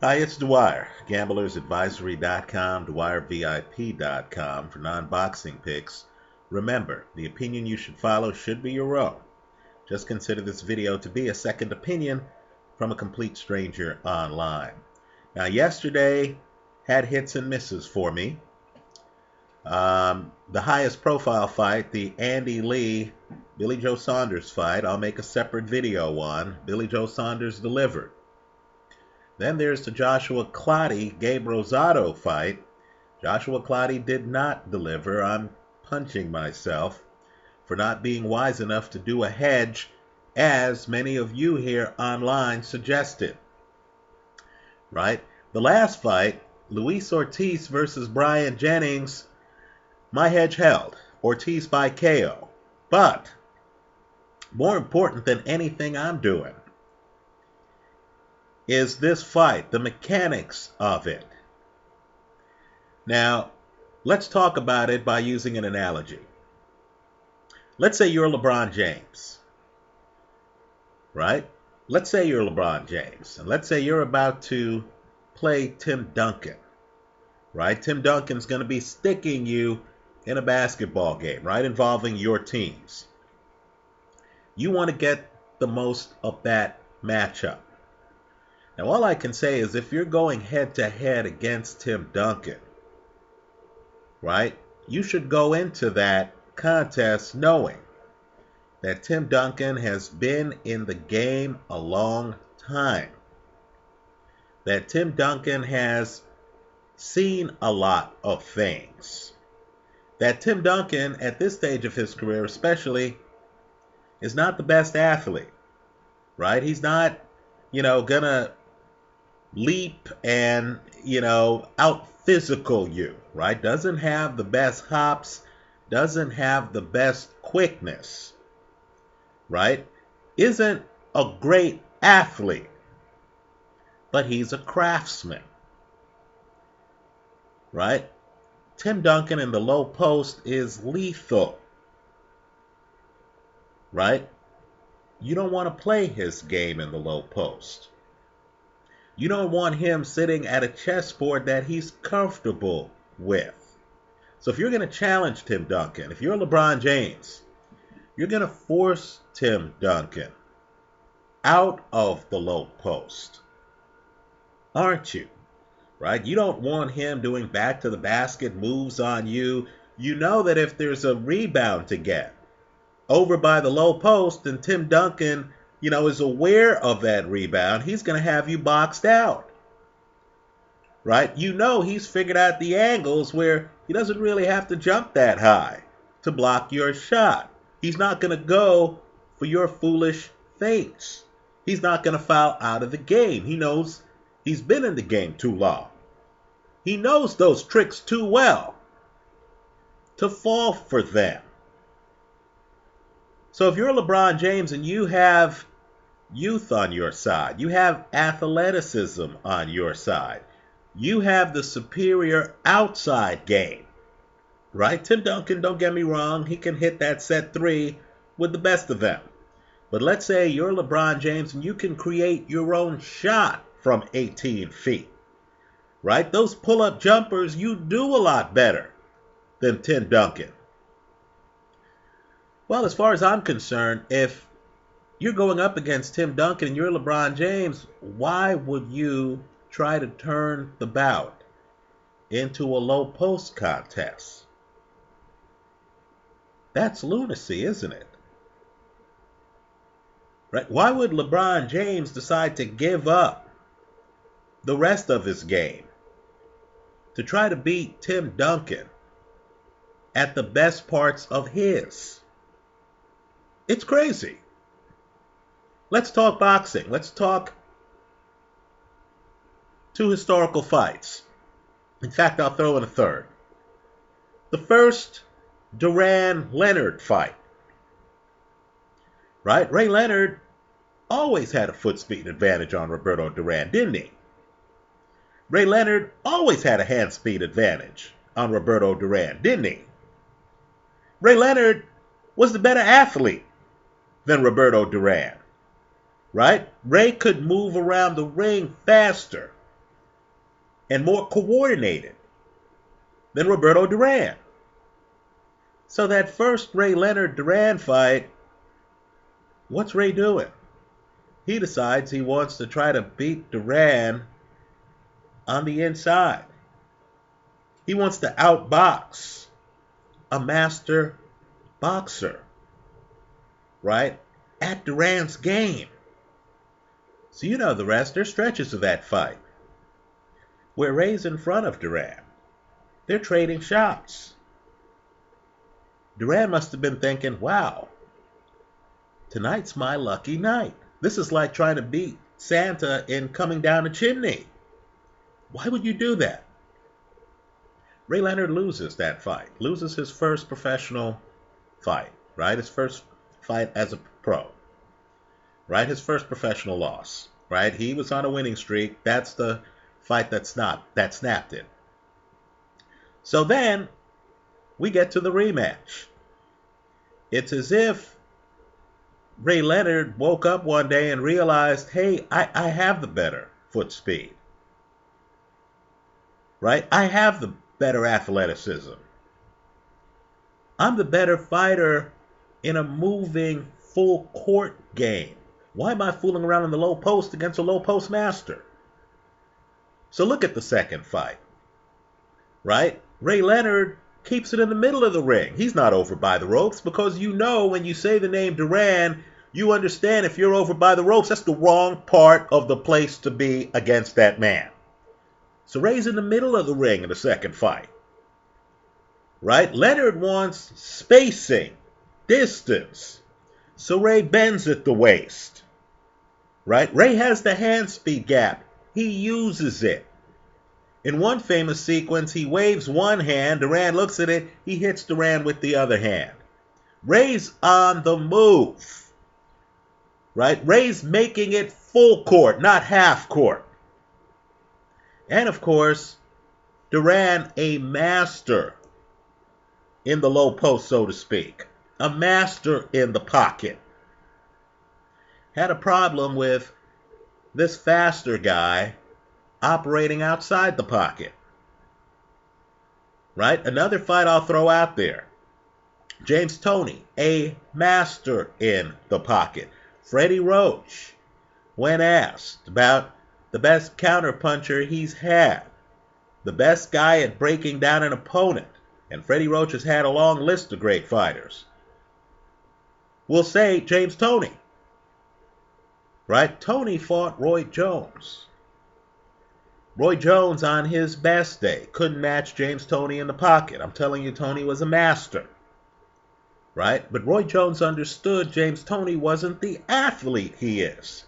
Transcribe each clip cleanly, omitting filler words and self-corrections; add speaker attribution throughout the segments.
Speaker 1: Hi, it's Dwyer, gamblersadvisory.com, dwyervip.com for non-boxing picks. Remember, the opinion you should follow should be your own. Just consider this video to be a second opinion from a complete stranger online. Now, yesterday had hits and misses for me. The highest profile fight, the Andy Lee, Billy Joe Saunders fight, I'll make a separate video on. Billy Joe Saunders delivered. Then there's the Joshua Clottey, Gabe Rosado fight. Joshua Clottey did not deliver. I'm punching myself for not being wise enough to do a hedge, as many of you here online suggested. Right? The last fight, Luis Ortiz versus Bryant Jennings, my hedge held. Ortiz by KO. But more important than anything I'm doing is this fight, the mechanics of it. Now, let's talk about it by using an analogy. Let's say you're LeBron James, right? Let's say you're LeBron James, and let's say you're about to play Tim Duncan, right? Tim Duncan's going to be sticking you in a basketball game, right, involving your teams. You want to get the most of that matchup. Now, all I can say is if you're going head-to-head against Tim Duncan, right, you should go into that contest knowing that Tim Duncan has been in the game a long time, that Tim Duncan has seen a lot of things, that Tim Duncan, at this stage of his career especially, is not the best athlete, right? He's not, gonna leap and, out physical you, right? Doesn't have the best hops, doesn't have the best quickness, right? Isn't a great athlete, but he's a craftsman, right? Tim Duncan in the low post is lethal, right? You don't want to play his game in the low post. You don't want him sitting at a chessboard that he's comfortable with. So if you're going to challenge Tim Duncan, if you're LeBron James, you're going to force Tim Duncan out of the low post, aren't you? Right? You don't want him doing back to the basket moves on you. You know that if there's a rebound to get over by the low post and Tim Duncan, is aware of that rebound, he's going to have you boxed out. Right? He's figured out the angles where he doesn't really have to jump that high to block your shot. He's not going to go for your foolish feints. He's not going to foul out of the game. He knows he's been in the game too long. He knows those tricks too well to fall for them. So if you're LeBron James and you have youth on your side, you have athleticism on your side, you have the superior outside game, right? Tim Duncan, don't get me wrong, he can hit that set three with the best of them. But let's say you're LeBron James and you can create your own shot from 18 feet, right? Those pull-up jumpers, you do a lot better than Tim Duncan. Well, as far as I'm concerned, if you're going up against Tim Duncan and you're LeBron James, why would you try to turn the bout into a low post contest? That's lunacy, isn't it? Right? Why would LeBron James decide to give up the rest of his game to try to beat Tim Duncan at the best parts of his? It's crazy. Let's talk boxing. Let's talk two historical fights. In fact, I'll throw in a third. The first Duran-Leonard fight. Right? Ray Leonard always had a foot speed advantage on Roberto Duran, didn't he? Ray Leonard always had a hand speed advantage on Roberto Duran, didn't he? Ray Leonard was the better athlete than Roberto Duran, right? Ray could move around the ring faster and more coordinated than Roberto Duran. So that first Ray Leonard-Duran fight, what's Ray doing? He decides he wants to try to beat Duran on the inside. He wants to outbox a master boxer, right? At Duran's game. So you know the rest. There's stretches of that fight where Ray's in front of Duran. They're trading shots. Duran must have been thinking, wow, tonight's my lucky night. This is like trying to beat Santa in coming down a chimney. Why would you do that? Ray Leonard loses that fight. Loses his first professional fight, right? His first fight as a pro, right? His first professional loss, right? He was on a winning streak. That's the fight that snapped it. So then we get to the rematch. It's as if Ray Leonard woke up one day and realized, hey, I have the better foot speed, right? I have the better athleticism. I'm the better fighter in a moving full court game. Why am I fooling around in the low post against a low post master? So look at the second fight, right? Ray Leonard keeps it in the middle of the ring. He's not over by the ropes because you know when you say the name Duran, you understand if you're over by the ropes, that's the wrong part of the place to be against that man. So Ray's in the middle of the ring in the second fight, right? Leonard wants spacing, distance. So Ray bends at the waist, right? Ray has the hand speed gap. He uses it. In one famous sequence, he waves one hand, Duran looks at it, he hits Duran with the other hand. Ray's on the move, right? Ray's making it full court, not half court. And of course, Duran, a master in the low post, so to speak. A master in the pocket. Had a problem with this faster guy operating outside the pocket. Right? Another fight I'll throw out there. James Toney, a master in the pocket. Freddie Roach, when asked about the best counterpuncher he's had, the best guy at breaking down an opponent, and Freddie Roach has had a long list of great fighters, we'll say James Toney. Right? Toney fought Roy Jones. Roy Jones on his best day couldn't match James Toney in the pocket. I'm telling you, Toney was a master. Right? But Roy Jones understood James Toney wasn't the athlete he is.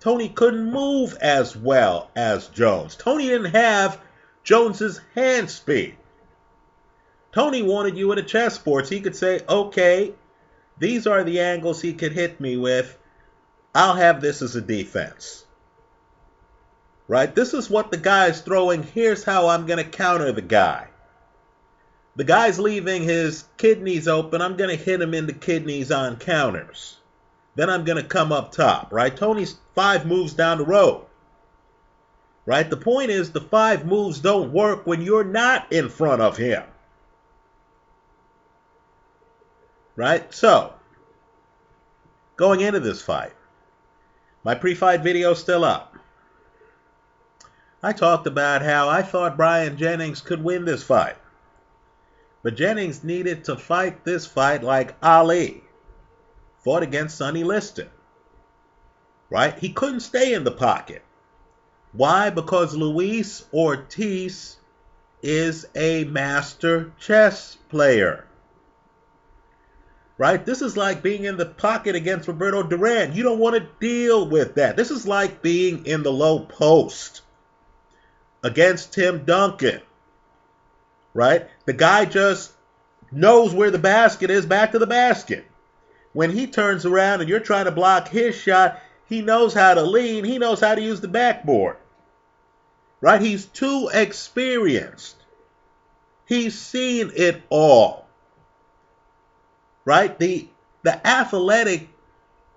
Speaker 1: Toney couldn't move as well as Jones. Toney didn't have Jones's hand speed. Toney wanted you at a chessboard so he could say, okay, these are the angles he could hit me with. I'll have this as a defense. Right? This is what the guy's throwing. Here's how I'm going to counter the guy. The guy's leaving his kidneys open. I'm going to hit him in the kidneys on counters. Then I'm going to come up top. Right? Toney's 5 moves down the road. Right? The point is the 5 moves don't work when you're not in front of him. Right? So, going into this fight, my pre-fight video is still up. I talked about how I thought Bryant Jennings could win this fight. But Jennings needed to fight this fight like Ali fought against Sonny Liston. Right? He couldn't stay in the pocket. Why? Because Luis Ortiz is a master chess player. Right? This is like being in the pocket against Roberto Duran. You don't want to deal with that. This is like being in the low post against Tim Duncan. Right? The guy just knows where the basket is, back to the basket. When he turns around and you're trying to block his shot, he knows how to lean. He knows how to use the backboard. Right? He's too experienced. He's seen it all. Right? The athletic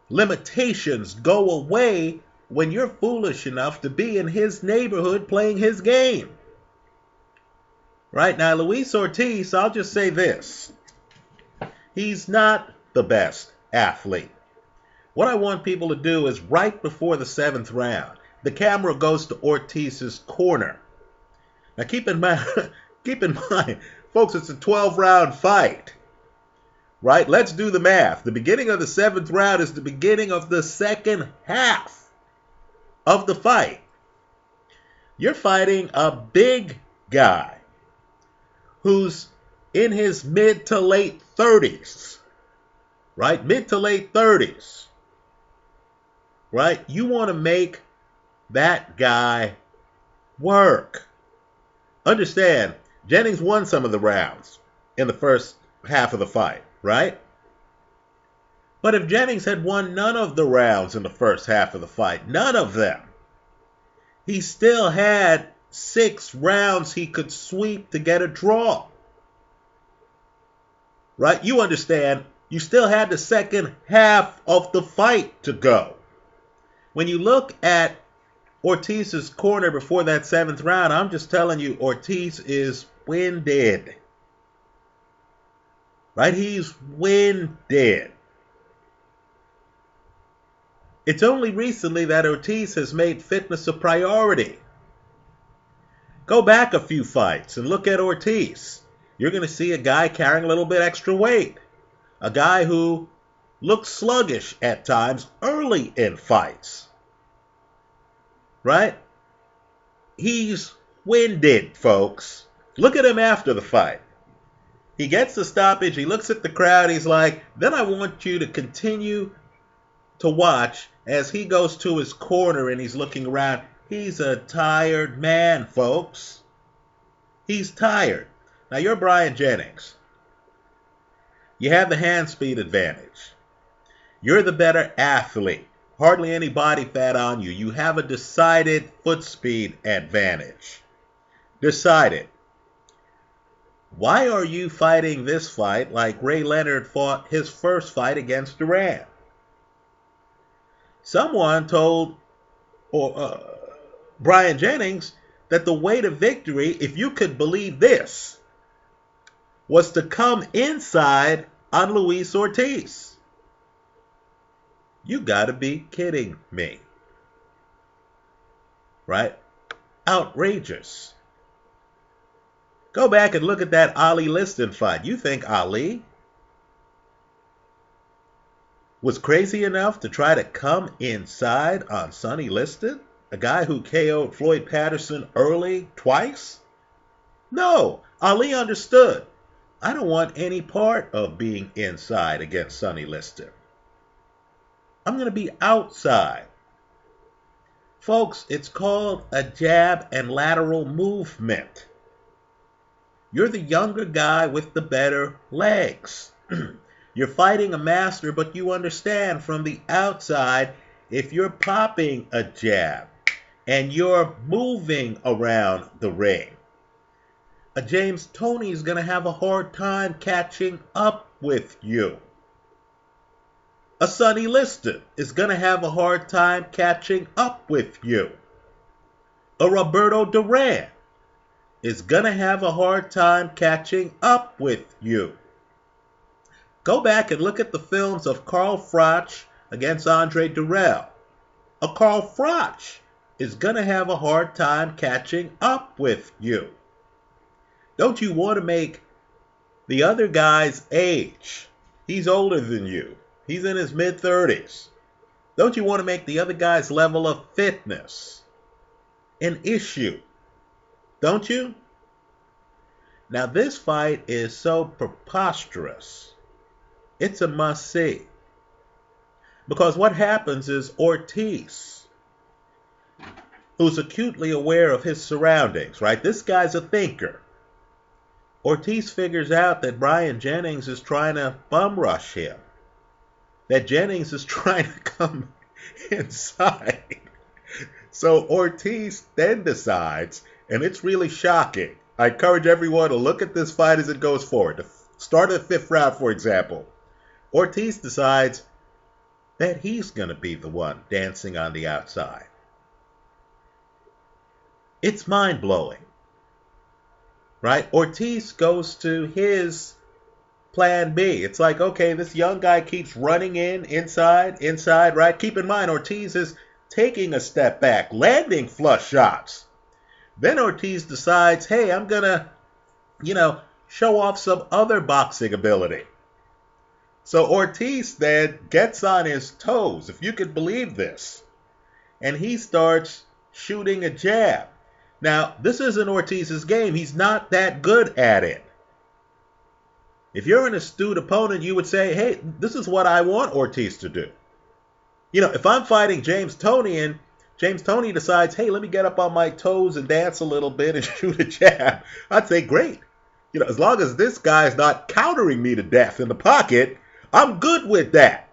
Speaker 1: limitations go away when you're foolish enough to be in his neighborhood playing his game. Right now, Luis Ortiz, I'll just say this. He's not the best athlete. What I want people to do is right before the 7th round, the camera goes to Ortiz's corner. Now keep in mind, folks, it's a 12-round fight. Right? Let's do the math. The beginning of the 7th round is the beginning of the second half of the fight. You're fighting a big guy who's in his mid to late 30s. Right? Mid to late 30s. Right? You want to make that guy work. Understand, Jennings won some of the rounds in the first half of the fight, right? But if Jennings had won none of the rounds in the first half of the fight, none of them, he still had 6 rounds he could sweep to get a draw. Right? You understand, you still had the second half of the fight to go. When you look at Ortiz's corner before that 7th round, I'm just telling you, Ortiz is winded. Right? He's winded. It's only recently that Ortiz has made fitness a priority. Go back a few fights and look at Ortiz. You're going to see a guy carrying a little bit extra weight. A guy who looks sluggish at times early in fights. Right? He's winded, folks. Look at him after the fight. He gets the stoppage. He looks at the crowd. He's like, then I want you to continue to watch as he goes to his corner and he's looking around. He's a tired man, folks. He's tired. Now, you're Bryant Jennings. You have the hand speed advantage. You're the better athlete. Hardly any body fat on you. You have a decided foot speed advantage. Decided. Why are you fighting this fight like Ray Leonard fought his first fight against Duran? Someone told Bryant Jennings that the way to victory, if you could believe this, was to come inside on Luis Ortiz. You gotta be kidding me. Right? Outrageous. Go back and look at that Ali Liston fight. You think Ali was crazy enough to try to come inside on Sonny Liston? A guy who KO'd Floyd Patterson early twice? No. Ali understood. I don't want any part of being inside against Sonny Liston. I'm going to be outside. Folks, it's called a jab and lateral movement. You're the younger guy with the better legs. You're fighting a master, but you understand from the outside, if you're popping a jab and you're moving around the ring, a James Toney is going to have a hard time catching up with you. A Sonny Liston is going to have a hard time catching up with you. A Roberto Duran is going to have a hard time catching up with you. Go back and look at the films of Carl Froch against Andre Durrell. A Carl Froch is going to have a hard time catching up with you. Don't you want to make the other guy's age? He's older than you. He's in his mid-30s. Don't you want to make the other guy's level of fitness an issue? Don't you? Now, this fight is so preposterous. It's a must-see. Because what happens is Ortiz, who's acutely aware of his surroundings, right? This guy's a thinker. Ortiz figures out that Bryant Jennings is trying to bum rush him. That Jennings is trying to come inside. So Ortiz then decides, and it's really shocking. I encourage everyone to look at this fight as it goes forward. The start of the 5th round, for example. Ortiz decides, that he's going to be the one dancing on the outside. It's mind-blowing, right? Ortiz goes to his plan B. It's like, okay, this young guy keeps running inside, right? Keep in mind, Ortiz is taking a step back, landing flush shots. Then Ortiz decides, hey, I'm going to, show off some other boxing ability. So Ortiz then gets on his toes, if you could believe this, and he starts shooting a jab. Now, this isn't Ortiz's game. He's not that good at it. If you're an astute opponent, you would say, hey, this is what I want Ortiz to do. If I'm fighting James Toney and James Toney decides, hey, let me get up on my toes and dance a little bit and shoot a jab, I'd say, great. As long as this guy's not countering me to death in the pocket, I'm good with that.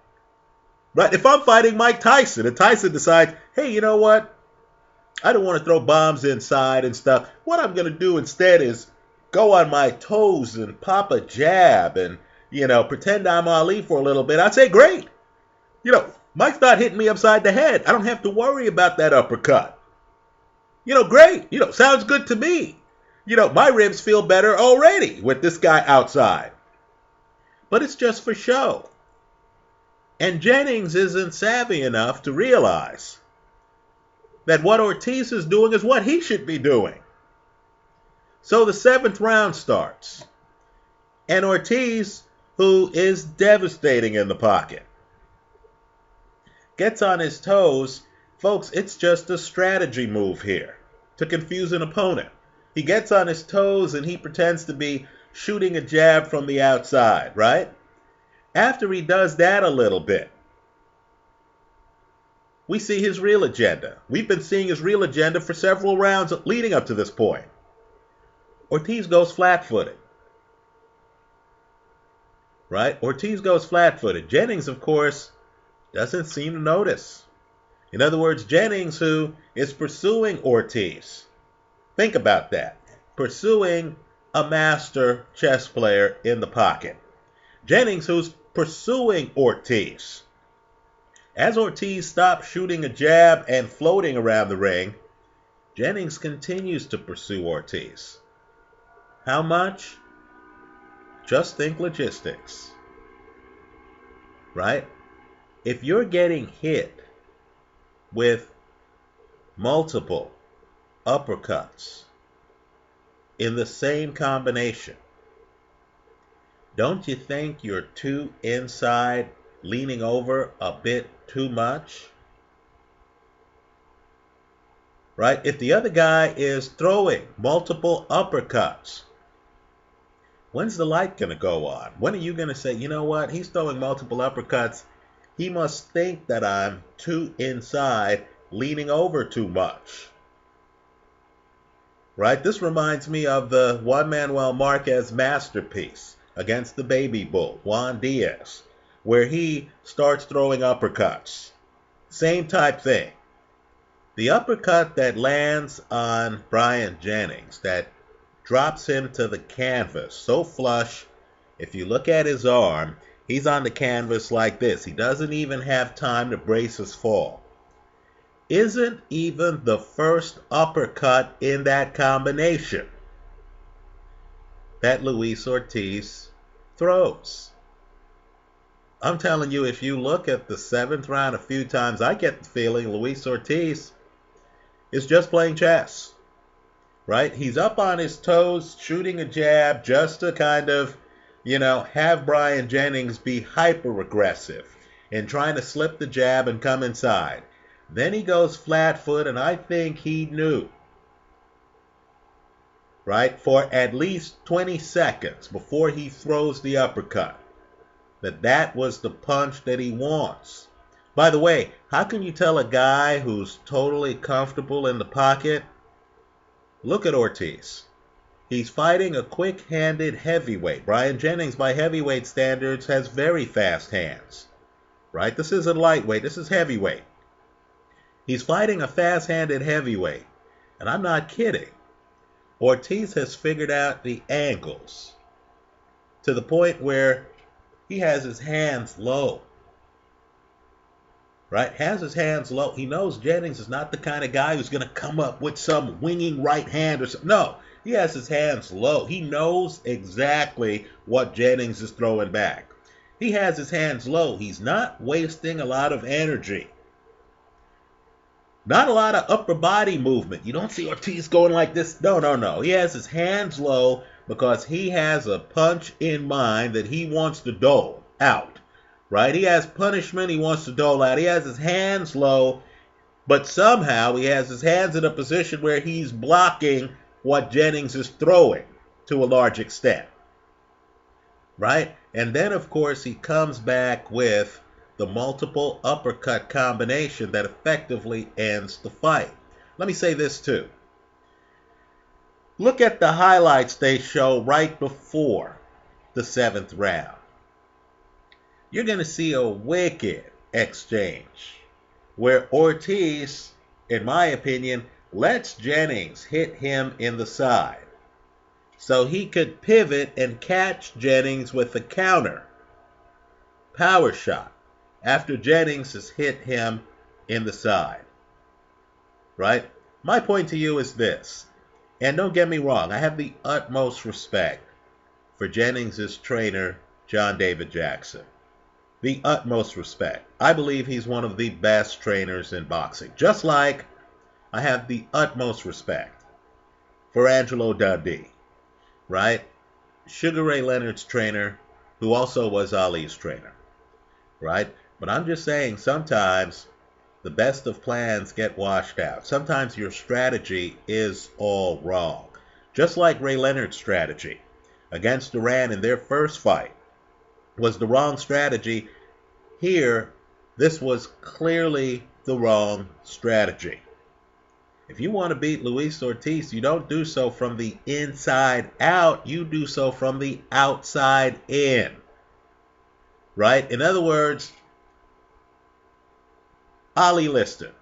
Speaker 1: Right? If I'm fighting Mike Tyson and Tyson decides, hey, you know what? I don't want to throw bombs inside and stuff. What I'm going to do instead is go on my toes and pop a jab and, pretend I'm Ali for a little bit. I'd say, great. Mike's not hitting me upside the head. I don't have to worry about that uppercut. Great. Sounds good to me. My ribs feel better already with this guy outside. But it's just for show. And Jennings isn't savvy enough to realize that what Ortiz is doing is what he should be doing. So the 7th round starts. And Ortiz, who is devastating in the pocket, gets on his toes. Folks, it's just a strategy move here to confuse an opponent. He gets on his toes and he pretends to be shooting a jab from the outside, right? After he does that a little bit, we see his real agenda. We've been seeing his real agenda for several rounds leading up to this point. Ortiz goes flat-footed. Right? Ortiz goes flat-footed. Jennings, of course, doesn't seem to notice. In other words, Jennings, who is pursuing Ortiz. Think about that. Pursuing a master chess player in the pocket. Jennings, who's pursuing Ortiz. As Ortiz stops shooting a jab and floating around the ring, Jennings continues to pursue Ortiz. How much? Just think logistics. Right? If you're getting hit with multiple uppercuts in the same combination, don't you think you're too inside, leaning over a bit too much? Right? If the other guy is throwing multiple uppercuts, when's the light going to go on? When are you going to say, you know what, he's throwing multiple uppercuts. He must think that I'm too inside, leaning over too much. Right? This reminds me of the Juan Manuel Marquez masterpiece against the baby bull, Juan Diaz, where he starts throwing uppercuts. Same type thing. The uppercut that lands on Bryant Jennings, that drops him to the canvas so flush, if you look at his arm, he's on the canvas like this. He doesn't even have time to brace his fall. Isn't even the first uppercut in that combination that Luis Ortiz throws. I'm telling you, if you look at the 7th round a few times, I get the feeling Luis Ortiz is just playing chess. Right? He's up on his toes, shooting a jab just to kind of, have Bryant Jennings be hyper-aggressive and trying to slip the jab and come inside. Then he goes flat-foot, and I think he knew, right, for at least 20 seconds before he throws the uppercut, that was the punch that he wants. By the way, how can you tell a guy who's totally comfortable in the pocket? Look at Ortiz. He's fighting a quick-handed heavyweight. Bryant Jennings, by heavyweight standards, has very fast hands. Right? This isn't lightweight. This is heavyweight. He's fighting a fast-handed heavyweight. And I'm not kidding. Ortiz has figured out the angles to the point where he has his hands low. right? Has his hands low. He knows Jennings is not the kind of guy who's going to come up with some winging right hand or something. No, he has his hands low. He knows exactly what Jennings is throwing back. He has his hands low. He's not wasting a lot of energy. Not a lot of upper body movement. You don't see Ortiz going like this. No, no, no. He has his hands low because he has a punch in mind that he wants to dole out. Right? He has punishment he wants to dole out. He has his hands low, but somehow he has his hands in a position where he's blocking what Jennings is throwing to a large extent. Right? And then, of course, he comes back with the multiple uppercut combination that effectively ends the fight. Let me say this too. Look at the highlights they show right before the 7th round. You're going to see a wicked exchange where Ortiz, in my opinion, lets Jennings hit him in the side so he could pivot and catch Jennings with a counter power shot after Jennings has hit him in the side. Right? My point to you is this, and don't get me wrong, I have the utmost respect for Jennings' trainer, John David Jackson. The utmost respect. I believe he's one of the best trainers in boxing. Just like I have the utmost respect for Angelo Dundee, right? Sugar Ray Leonard's trainer, who also was Ali's trainer, right? But I'm just saying sometimes the best of plans get washed out. Sometimes your strategy is all wrong. Just like Ray Leonard's strategy against Duran in their first fight was the wrong strategy. Here, this was clearly the wrong strategy. If you want to beat Luis Ortiz, you don't do so from the inside out. You do so from the outside in. Right? In other words, Ali Liston,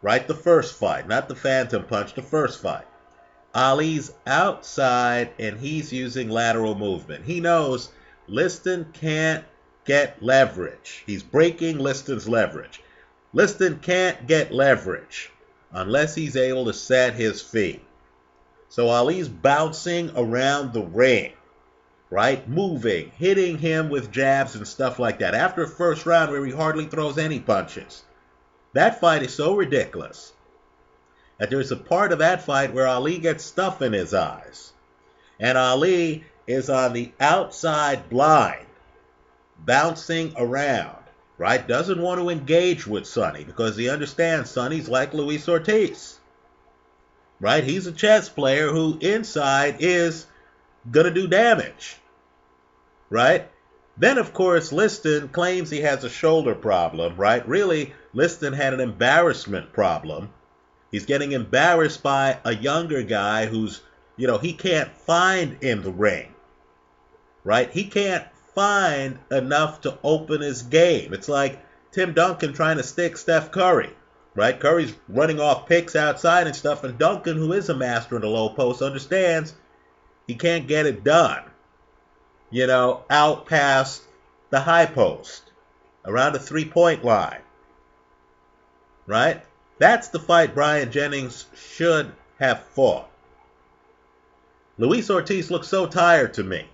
Speaker 1: right? The first fight, not the phantom punch, the first fight. Ali's outside and he's using lateral movement. He knows Liston can't get leverage. He's breaking Liston's leverage. Liston can't get leverage unless he's able to set his feet. So Ali's bouncing around the ring, right? Moving, hitting him with jabs and stuff like that. After the first round where he hardly throws any punches. That fight is so ridiculous that there's a part of that fight where Ali gets stuff in his eyes. And Ali is on the outside blind, bouncing around, right? Doesn't want to engage with Sonny because he understands Sonny's like Luis Ortiz, right? He's a chess player who inside is going to do damage, right? Then, of course, Liston claims he has a shoulder problem, right? Really, Liston had an embarrassment problem. He's getting embarrassed by a younger guy who's, he can't find in the ring, right? He can't find enough to open his game. It's like Tim Duncan trying to stick Steph Curry, right? Curry's running off picks outside and stuff, and Duncan, who is a master in the low post, understands he can't get it done, out past the high post, around the three-point line, right? That's the fight Bryant Jennings should have fought. Luis Ortiz looked so tired to me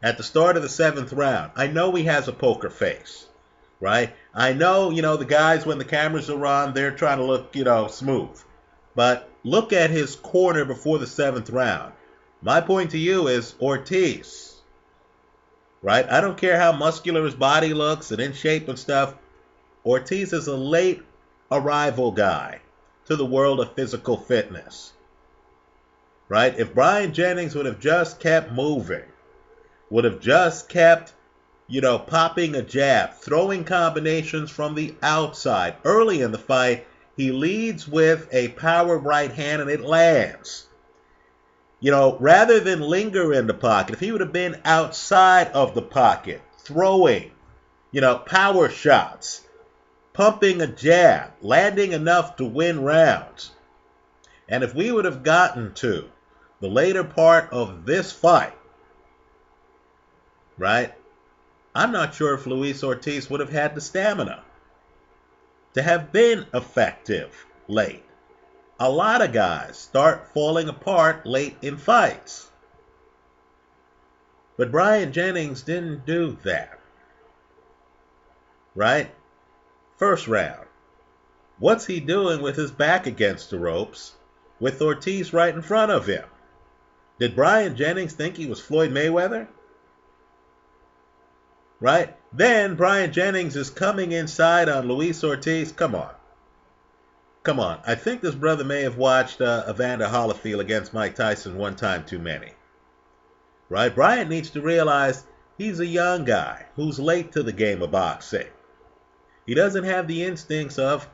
Speaker 1: at the start of the 7th round. I know he has a poker face, right? I know, the guys, when the cameras are on, they're trying to look, smooth. But look at his corner before the 7th round. My point to you is Ortiz, right? I don't care how muscular his body looks and in shape and stuff. Ortiz is a late arrival guy to the world of physical fitness, right? If Bryant Jennings would have just kept moving, would have just kept, popping a jab, throwing combinations from the outside. Early in the fight, he leads with a power right hand and it lands. Rather than linger in the pocket, if he would have been outside of the pocket, throwing, power shots, pumping a jab, landing enough to win rounds. And if we would have gotten to the later part of this fight, right, I'm not sure if Luis Ortiz would have had the stamina to have been effective late. A lot of guys start falling apart late in fights. But Bryant Jennings didn't do that. Right? First round. What's he doing with his back against the ropes with Ortiz right in front of him? Did Bryant Jennings think he was Floyd Mayweather? Right? Then Bryant Jennings is coming inside on Luis Ortiz. Come on. Come on. I think this brother may have watched Evander Holyfield against Mike Tyson one time too many. Right? Bryant needs to realize he's a young guy who's late to the game of boxing. He doesn't have the instincts of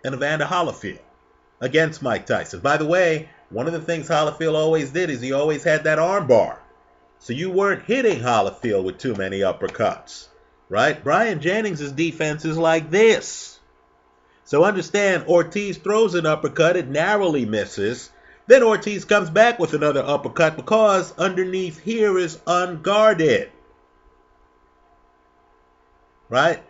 Speaker 1: an Evander Holyfield against Mike Tyson. By the way, one of the things Holyfield always did is he always had that arm bar. So you weren't hitting Holyfield with too many uppercuts. Right? Bryant Jennings' defense is like this. So understand, Ortiz throws an uppercut, it narrowly misses. Then Ortiz comes back with another uppercut because underneath here is unguarded. Right?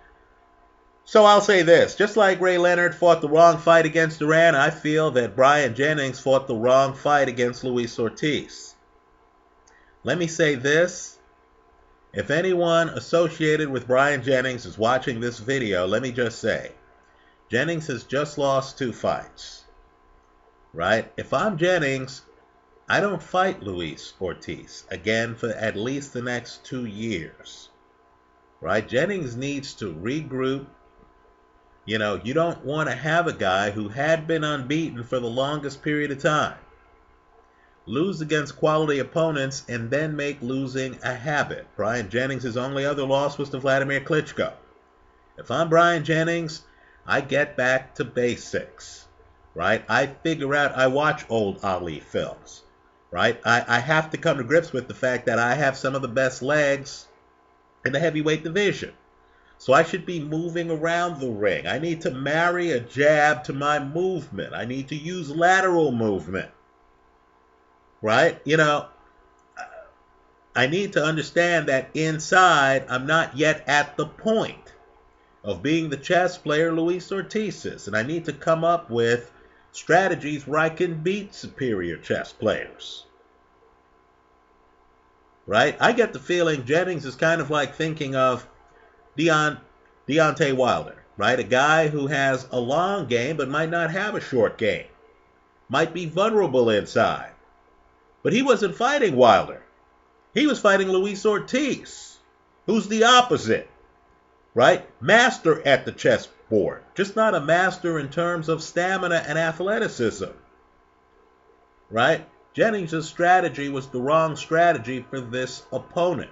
Speaker 1: So I'll say this. Just like Ray Leonard fought the wrong fight against Duran, I feel that Bryant Jennings fought the wrong fight against Luis Ortiz. Let me say this. If anyone associated with Bryant Jennings is watching this video, let me just say, Jennings has just lost 2 fights. Right? If I'm Jennings, I don't fight Luis Ortiz again for at least the next 2 years. Right? Jennings needs to regroup. You know, you don't want to have a guy who had been unbeaten for the longest period of time lose against quality opponents and then make losing a habit. Bryant Jennings' only other loss was to Vladimir Klitschko. If I'm Bryant Jennings, I get back to basics. Right? I figure out, I watch old Ali films. Right? I have to come to grips with the fact that I have some of the best legs in the heavyweight division. So I should be moving around the ring. I need to marry a jab to my movement. I need to use lateral movement. Right? You know, I need to understand that inside, I'm not yet at the point of being the chess player Luis Ortiz is. And I need to come up with strategies where I can beat superior chess players. Right? I get the feeling Jennings is kind of like thinking of Deontay Wilder. Right? A guy who has a long game but might not have a short game. Might be vulnerable inside. But he wasn't fighting Wilder. He was fighting Luis Ortiz, who's the opposite. Right? Master at the chessboard. Just not a master in terms of stamina and athleticism. Right? Jennings' strategy was the wrong strategy for this opponent.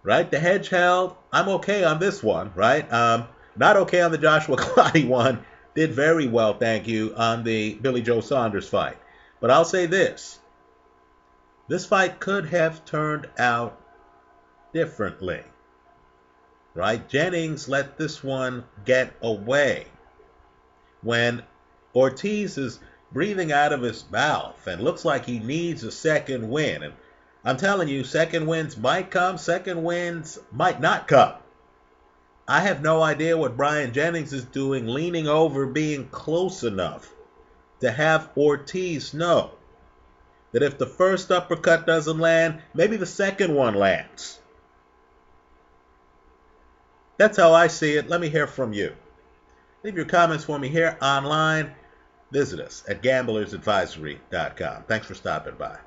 Speaker 1: Right? The hedge held. I'm okay on this one. Right? Not okay on the Joshua Clottey one. Did very well, thank you, on the Billy Joe Saunders fight. But I'll say this. This fight could have turned out differently. Right? Jennings let this one get away. When Ortiz is breathing out of his mouth and looks like he needs a second win. And I'm telling you, second wins might come, second wins might not come. I have no idea what Bryant Jennings is doing, leaning over, being close enough to have Ortiz know that if the first uppercut doesn't land, maybe the second one lands. That's how I see it. Let me hear from you. Leave your comments for me here online. Visit us at gamblersadvisory.com. Thanks for stopping by.